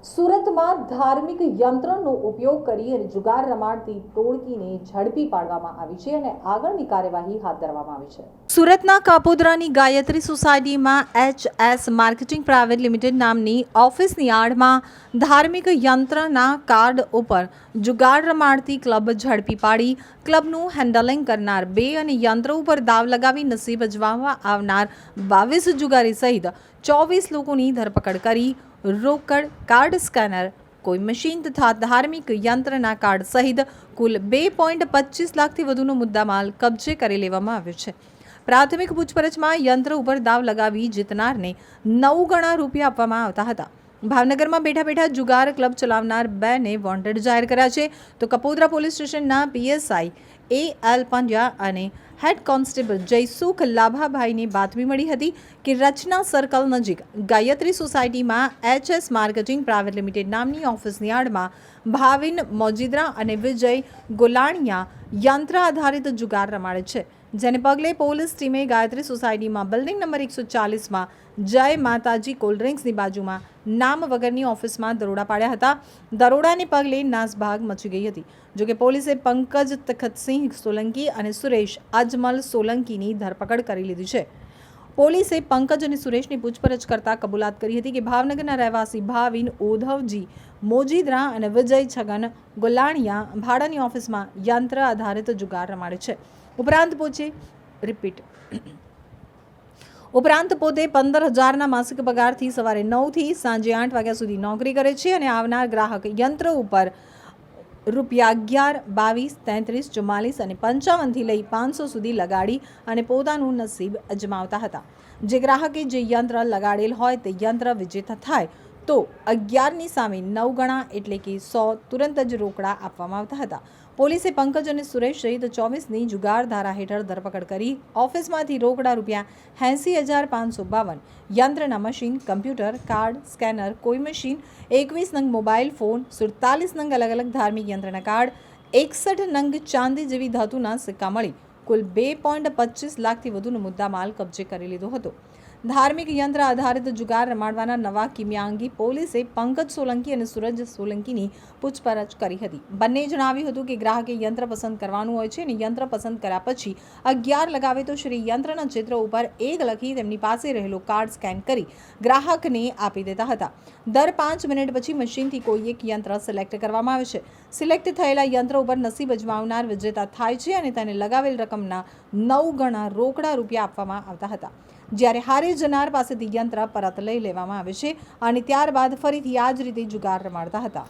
સુરતમાં ધાર્મિક યંત્રનો ઉપયોગ કરી અને જુગાર રમાડતી ટોળકીને ઝડપી પાડવામાં આવી છે અને આગળની કાર્યવાહી હાથ ધરવામાં આવી છે. સુરતના કાપોદ્રાની ગાયત્રી સોસાયટીમાં HS માર્કેટિંગ પ્રાઇવેટ લિમિટેડ નામની ઓફિસની આડમાં ધાર્મિક યંત્રના કાર્ડ ઉપર જુગાર રમાડતી ક્લબ ઝડપી પાડી ક્લબનું હેન્ડલિંગ કરનાર 2 અને યંત્ર ઉપર દાવ લગાવી નસીબ અજમાવવા આવનાર 22 જુગારી સહિત 24 લોકોની ધરપકડ કરી રોકડ, કાર્ડ સ્કેનર, કોઈ મશીન તથા ધાર્મિક યંત્રના કાર્ડ સહિત કુલ 2.25 લાખથી વધુનો મુદ્દામાલ કબજે કરી લેવામાં આવ્યો છે. પ્રાથમિક પૂછપરછમાં યંત્ર ઉપર દાવ લગાવી જીતનારને 9 ગણા રૂપિયા આપવામાં આવતા હતા. ભાવનગરમાં બેઠા જુગાર ક્લબ ચલાવનાર 2 ને વોન્ટેડ જાહેર કર્યા છે તો કપોદ્રા પોલીસ સ્ટેશનના PSI AL પંડ્યા અને હેડ કોન્સ્ટેબલ જયસુખ લાભાભાઈને બાતમી મળી હતી કે રચના સર્કલ નજીક ગાયત્રી સોસાયટીમાં HS માર્કેટિંગ પ્રાઇવેટ લિમિટેડ નામની ઓફિસની આડમાં ભાવિન મોજીદ્રા અને વિજય ગોલાણીયા યંત્ર આધારિત જુગાર રમાડે છે, જેને પગલે પોલીસ ટીમે ગાયત્રી સોસાયટીમાં બિલ્ડિંગ નંબર 140માં જય માતાજી કોલ્ડ્રિંક્સની બાજુમાં નામ વગરની ઓફિસમાં દરોડા પાડ્યા હતા. દરોડાને પગલે નાસભાગ મચી ગઈ હતી. જોકે પોલીસે પંકજ તખતસિંહ સોલંકી અને સુરેશ અજમલ સોલંકીની ધરપકડ કરી લીધી છે. પોલીસે પંકજ અને સુરેશની પૂછપરછ કરતા કબૂલાત કરી હતી કે ભાવનગરના રહેવાસી ભાવિન ઓધવજી મોજીદ્રા અને વિજય છગન ગોલાણીયા ભાડાની ઓફિસમાં યંત્ર આધારિત જુગાર રમાડે છે. ઉપરાંત પોતે 15,000ના માસિક પગારથી સવારે 9 થી સાંજે 8 વાગ્યા સુધી નોકરી કરે છે અને આવનાર ગ્રાહક યંત્ર ઉપર ₹11, 22, 33, 44 અને 55થી લઈ 500 સુધી લગાડી અને પોતાનું નસીબ અજમાવતા હતા. જે ગ્રાહકે જે યંત્ર લગાડેલ હોય તે યંત્ર વિજેતા થાય તો 11ની સામે 9 ગણા એટલે કે 100 તુરંત જ રોકડા આપવામાં આવતા હતા. પોલીસે પંકજ અને સુરેશ સહિત 24ની જુગાર ધારા હેઠળ ધરપકડ કરી ઓફિસમાંથી રોકડા ₹80,552, યંત્રના મશીન, કમ્પ્યુટર, કાર્ડ, સ્કેનર, કોઈ મશીન, 21 નંગ મોબાઈલ ફોન, 47 નંગ અલગ અલગ ધાર્મિક યંત્રના કાર્ડ, 61 નંગ ચાંદી જેવી ધાતુના સિક્કા મળી કુલ 2.25 લાખથી વધુનો મુદ્દામાલ કબજે કરી લીધો હતો. ધાર્મિક યંત્ર આધારિત જુગાર રમાડવાના નવા કિમિયા અંગે પોલીસે પંકજ સોલંકી અને સૂરજ સોલંકીની પૂછપરછ કરી હતી. બંને જણાવ્યું હતું કે ગ્રાહકે યંત્ર પસંદ કરવાનું હોય છે અને યંત્ર પસંદ કર્યા પછી 11 લગાવે તો શ્રી યંત્રના ચિત્ર ઉપર 1 લખી તેમની પાસે રહેલો કાર્ડ સ્કેન કરી ગ્રાહકને આપી દેતા હતા. દર 5 મિનિટ પછી મશીનથી કોઈ એક યંત્ર સિલેક્ટ કરવામાં આવે છે. સિલેક્ટ થયેલા યંત્ર ઉપર નસીબ અજમાવનાર વિજેતા થાય છે અને તેને લગાવેલ રકમના 9 ગણા રોકડા રૂપિયા આપવામાં આવતા હતા. જ્યારે હારી જનાર પાસેથી યંત્ર પરત લઈ લેવામાં આવે છે અને ત્યારબાદ ફરીથી આ જ રીતે જુગાર રમાડતા હતા.